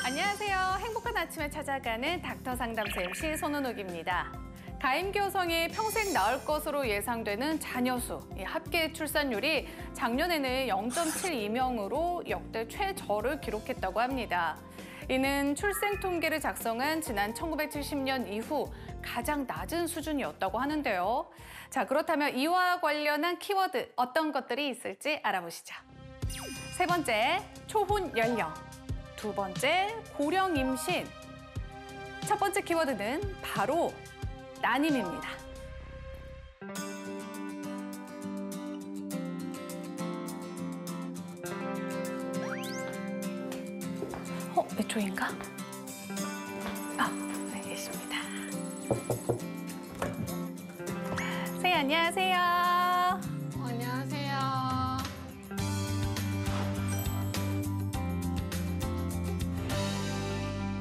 안녕하세요. 행복한 아침에 찾아가는 닥터 상담소 MC 손은옥입니다. 가임기 여성이 평생 낳을 것으로 예상되는 자녀 수, 합계 출산율이 작년에는 0.72명으로 역대 최저를 기록했다고 합니다. 이는 출생 통계를 작성한 지난 1970년 이후 가장 낮은 수준이었다고 하는데요. 자, 그렇다면 이와 관련한 키워드 어떤 것들이 있을지 알아보시죠. 세 번째, 초혼 연령. 두 번째, 고령 임신. 첫 번째 키워드는 바로 난임입니다. 이쪽인가? 네, 계십니다. 선생님, 안녕하세요. 안녕하세요.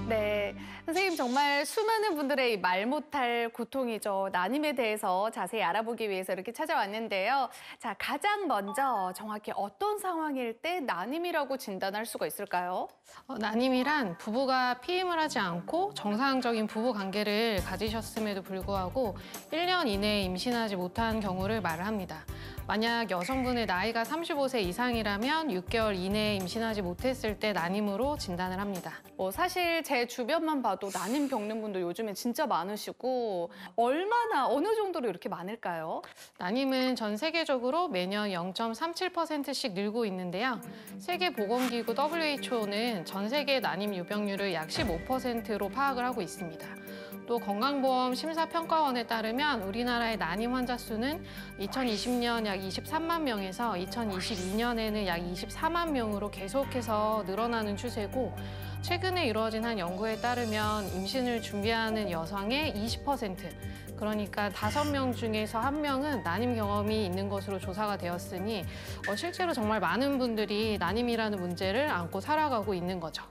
네, 선생님 정말 수많은 분들의 말 못할 고통이죠. 난임에 대해서 자세히 알아보기 위해서 이렇게 찾아왔는데요. 자, 가장 먼저 정확히 어떤 상황일 때 난임이라고 진단할 수가 있을까요? 난임이란 부부가 피임을 하지 않고 정상적인 부부 관계를 가지셨음에도 불구하고 1년 이내에 임신하지 못한 경우를 말을 합니다. 만약 여성분의 나이가 35세 이상이라면 6개월 이내에 임신하지 못했을 때 난임으로 진단을 합니다. 사실 제 주변만 봐도 난임 겪는 분들 요즘에 진짜 많으시고 어느 정도로 이렇게 많을까요? 난임은 전 세계적으로 매년 0.37%씩 늘고 있는데요. 세계보건기구 WHO는 전 세계 난임 유병률을 약 15%로 파악을 하고 있습니다. 또 건강보험 심사평가원에 따르면 우리나라의 난임 환자 수는 2020년 약 23만 명에서 2022년에는 약 24만 명으로 계속해서 늘어나는 추세고, 최근에 이루어진 한 연구에 따르면 임신을 준비하는 여성의 20%, 그러니까 5명 중에서 1명은 난임 경험이 있는 것으로 조사가 되었으니 실제로 정말 많은 분들이 난임이라는 문제를 안고 살아가고 있는 거죠.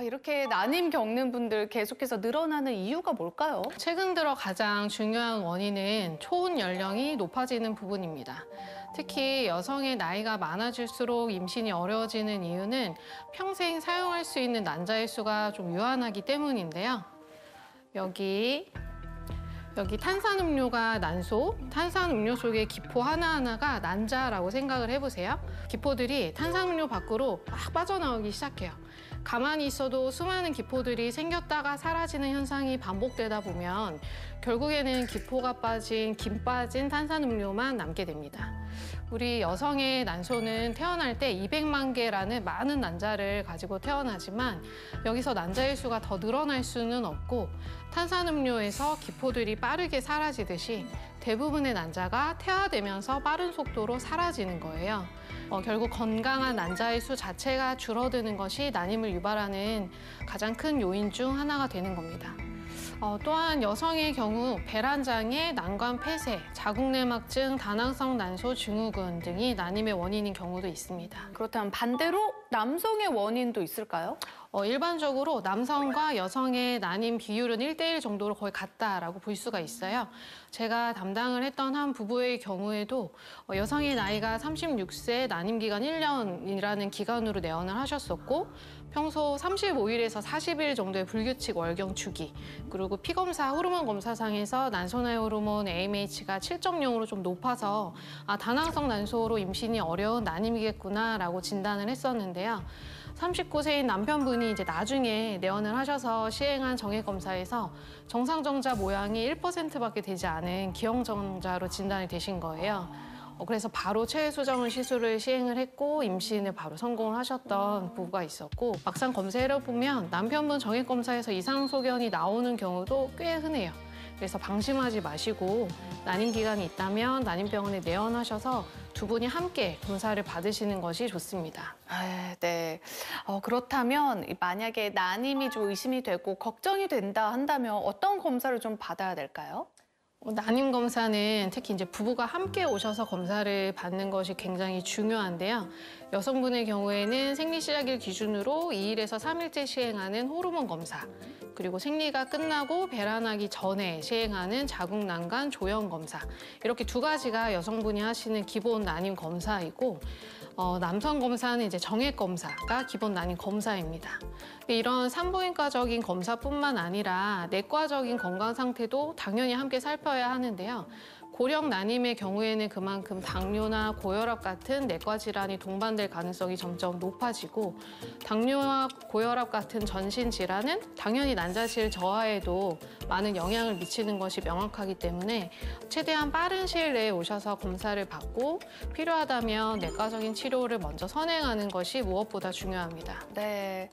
이렇게 난임 겪는 분들 계속해서 늘어나는 이유가 뭘까요? 최근 들어 가장 중요한 원인은 초혼 연령이 높아지는 부분입니다. 특히 여성의 나이가 많아질수록 임신이 어려워지는 이유는 평생 사용할 수 있는 난자의 수가 좀 유한하기 때문인데요. 여기 탄산음료가 난소, 탄산음료 속의 기포 하나하나가 난자라고 생각을 해보세요. 기포들이 탄산음료 밖으로 막 빠져나오기 시작해요. 가만히 있어도 수많은 기포들이 생겼다가 사라지는 현상이 반복되다 보면 결국에는 기포가 빠진, 김 빠진 탄산음료만 남게 됩니다. 우리 여성의 난소는 태어날 때 200만 개라는 많은 난자를 가지고 태어나지만 여기서 난자의 수가 더 늘어날 수는 없고, 탄산음료에서 기포들이 빠르게 사라지듯이 대부분의 난자가 태화되면서 빠른 속도로 사라지는 거예요. 결국 건강한 난자의 수 자체가 줄어드는 것이 난임을 유발하는 가장 큰 요인 중 하나가 되는 겁니다. 또한 여성의 경우 배란장애, 난관 폐쇄, 자궁내막증, 다낭성 난소 증후군 등이 난임의 원인인 경우도 있습니다. 그렇다면 반대로 남성의 원인도 있을까요? 일반적으로 남성과 여성의 난임 비율은 1대1 정도로 거의 같다라고 볼 수가 있어요. 제가 담당을 했던 한 부부의 경우에도 여성의 나이가 36세, 난임 기간 1년이라는 기간으로 내원을 하셨었고, 평소 35일에서 40일 정도의 불규칙 월경 주기, 그리고 피검사, 호르몬 검사상에서 난소나이 호르몬 AMH가 7.0으로 좀 높아서 다낭성 난소로 임신이 어려운 난임이겠구나라고 진단을 했었는데요. 39세인 남편분이 이제 나중에 내원을 하셔서 시행한 정액검사에서 정상정자 모양이 1%밖에 되지 않은 기형정자로 진단이 되신 거예요. 그래서 바로 체외수정을 시술을 시행을 했고 임신을 바로 성공을 하셨던 부부가 있었고, 막상 검사를 해보면 남편분 정액검사에서 이상소견이 나오는 경우도 꽤 흔해요. 그래서 방심하지 마시고 난임 기간이 있다면 난임병원에 내원하셔서 두 분이 함께 검사를 받으시는 것이 좋습니다. 네. 그렇다면 만약에 난임이 좀 의심이 되고 걱정이 된다 한다면 어떤 검사를 좀 받아야 될까요? 난임 검사는 특히 이제 부부가 함께 오셔서 검사를 받는 것이 굉장히 중요한데요. 여성분의 경우에는 생리 시작일 기준으로 2일에서 3일째 시행하는 호르몬 검사, 그리고 생리가 끝나고 배란하기 전에 시행하는 자궁난간 조형 검사, 이렇게 두 가지가 여성분이 하시는 기본 난임 검사이고, 남성 검사는 이제 정액 검사가 기본 난임 검사입니다. 근데 이런 산부인과적인 검사뿐만 아니라 내과적인 건강 상태도 당연히 함께 살펴야 하는데요. 고령 난임의 경우에는 그만큼 당뇨나 고혈압 같은 내과 질환이 동반될 가능성이 점점 높아지고, 당뇨와 고혈압 같은 전신 질환은 당연히 난자실 저하에도 많은 영향을 미치는 것이 명확하기 때문에 최대한 빠른 시일 내에 오셔서 검사를 받고 필요하다면 내과적인 치료를 먼저 선행하는 것이 무엇보다 중요합니다. 네.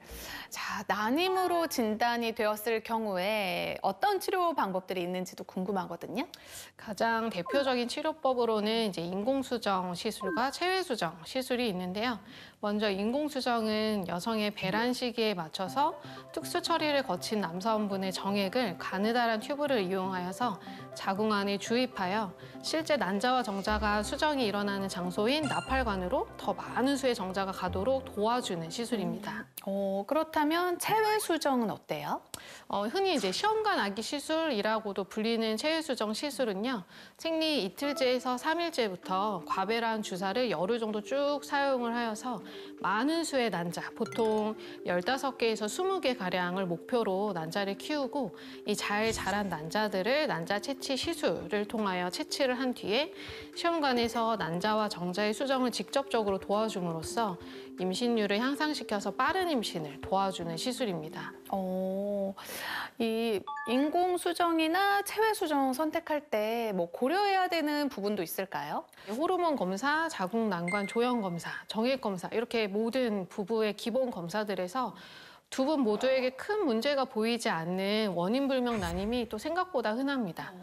자, 난임으로 진단이 되었을 경우에 어떤 치료 방법들이 있는지도 궁금하거든요. 가장 대표적인 치료법으로는 이제 인공수정 시술과 체외수정 시술이 있는데요. 먼저 인공수정은 여성의 배란 시기에 맞춰서 특수 처리를 거친 남성분의 정액을 가느다란 튜브를 이용하여서 자궁 안에 주입하여 실제 난자와 정자가 수정이 일어나는 장소인 나팔관으로 더 많은 수의 정자가 가도록 도와주는 시술입니다. 그렇다면 체외 수정은 어때요? 흔히 이제 시험관 아기 시술이라고도 불리는 체외수정 시술은요, 생리 이틀째에서 3일째부터 과배란 주사를 열흘 정도 쭉 사용을 하여서 많은 수의 난자, 보통 15개에서 20개 가량을 목표로 난자를 키우고, 이 잘 자란 난자들을 난자 채취 시술을 통하여 채취를 한 뒤에 시험관에서 난자와 정자의 수정을 직접적으로 도와줌으로써 임신율을 향상시켜서 빠른 임신을 도와주는 시술입니다. 이 인공 수정이나 체외 수정 선택할 때 뭐 고려해야 되는 부분도 있을까요? 호르몬 검사, 자궁 난관 조형 검사, 정액 검사, 이렇게 모든 부부의 기본 검사들에서 두 분 모두에게 큰 문제가 보이지 않는 원인불명 난임이 또 생각보다 흔합니다.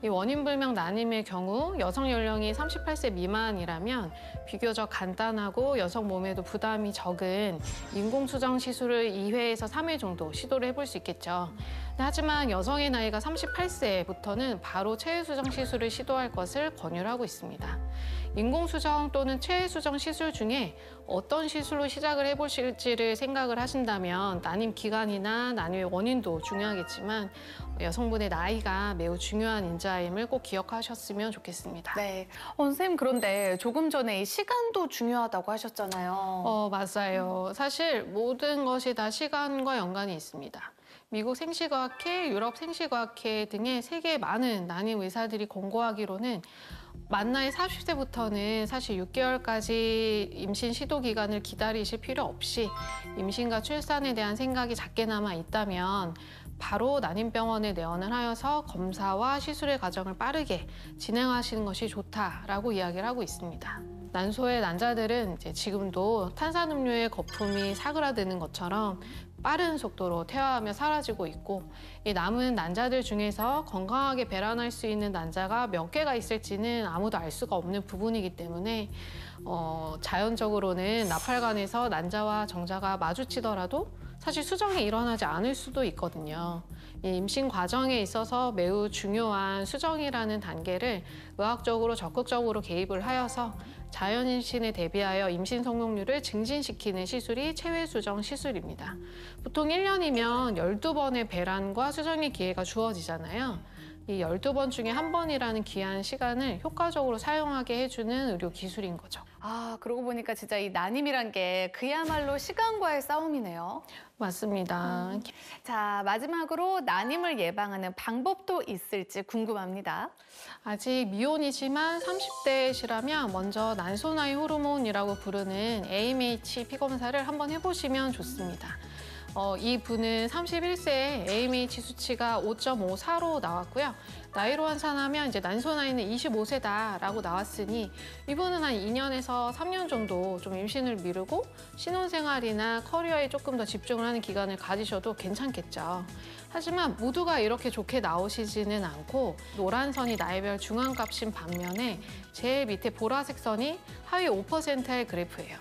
이 원인불명 난임의 경우 여성 연령이 38세 미만이라면 비교적 간단하고 여성 몸에도 부담이 적은 인공수정 시술을 2회에서 3회 정도 시도를 해볼 수 있겠죠. 하지만 여성의 나이가 38세부터는 바로 체외수정 시술을 시도할 것을 권유를 하고 있습니다. 인공수정 또는 체외수정 시술 중에 어떤 시술로 시작을 해보실지를 생각을 하신다면 난임 기간이나 난임의 원인도 중요하겠지만 여성분의 나이가 매우 중요한 인자임을 꼭 기억하셨으면 좋겠습니다. 네. 선생님, 그런데 조금 전에 이 시간도 중요하다고 하셨잖아요. 맞아요. 사실 모든 것이 다 시간과 연관이 있습니다. 미국 생식과학회, 유럽 생식과학회 등의 세계 많은 난임 의사들이 권고하기로는 만 나이 40세부터는 사실 6개월까지 임신 시도 기간을 기다리실 필요 없이 임신과 출산에 대한 생각이 작게나마 있다면 바로 난임병원에 내원을 하여서 검사와 시술의 과정을 빠르게 진행하시는 것이 좋다라고 이야기를 하고 있습니다. 난소의 난자들은 이제 지금도 탄산음료의 거품이 사그라드는 것처럼 빠른 속도로 퇴화하며 사라지고 있고, 이 남은 난자들 중에서 건강하게 배란할 수 있는 난자가 몇 개가 있을지는 아무도 알 수가 없는 부분이기 때문에 자연적으로는 나팔관에서 난자와 정자가 마주치더라도 사실 수정이 일어나지 않을 수도 있거든요. 이 임신 과정에 있어서 매우 중요한 수정이라는 단계를 의학적으로 적극적으로 개입을 하여서 자연 임신에 대비하여 임신 성공률을 증진시키는 시술이 체외수정 시술입니다. 보통 1년이면 12번의 배란과 수정의 기회가 주어지잖아요. 이 12번 중에 한 번이라는 귀한 시간을 효과적으로 사용하게 해주는 의료 기술인 거죠. 그러고 보니까 진짜 이 난임이란 게 그야말로 시간과의 싸움이네요. 맞습니다. 자, 마지막으로 난임을 예방하는 방법도 있을지 궁금합니다. 아직 미혼이지만 30대시라면 먼저 난소나이 호르몬이라고 부르는 AMH 피검사를 한번 해보시면 좋습니다. 이 분은 31세에 AMH 수치가 5.54로 나왔고요. 나이로 환산하면 이제 난소 나이는 25세다라고 나왔으니 이분은 한 2년에서 3년 정도 좀 임신을 미루고 신혼생활이나 커리어에 조금 더 집중을 하는 기간을 가지셔도 괜찮겠죠. 하지만 모두가 이렇게 좋게 나오시지는 않고 노란 선이 나이별 중앙값인 반면에 제일 밑에 보라색 선이 하위 5%의 그래프예요.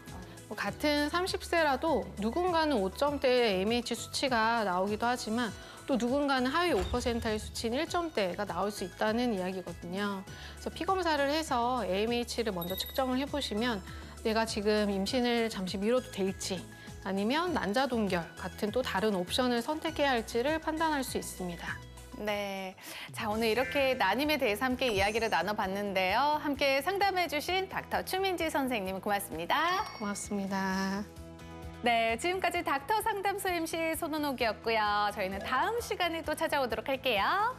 같은 30세라도 누군가는 5점대의 AMH 수치가 나오기도 하지만 또 누군가는 하위 5%의 수치인 1점대가 나올 수 있다는 이야기거든요. 그래서 피검사를 해서 AMH를 먼저 측정을 해보시면 내가 지금 임신을 잠시 미뤄도 될지 아니면 난자 동결 같은 또 다른 옵션을 선택해야 할지를 판단할 수 있습니다. 네. 자, 오늘 이렇게 난임에 대해서 함께 이야기를 나눠봤는데요. 함께 상담해주신 닥터 추민지 선생님 고맙습니다. 고맙습니다. 네, 지금까지 닥터 상담소 MC 손은옥이었고요. 저희는 다음 시간에 또 찾아오도록 할게요.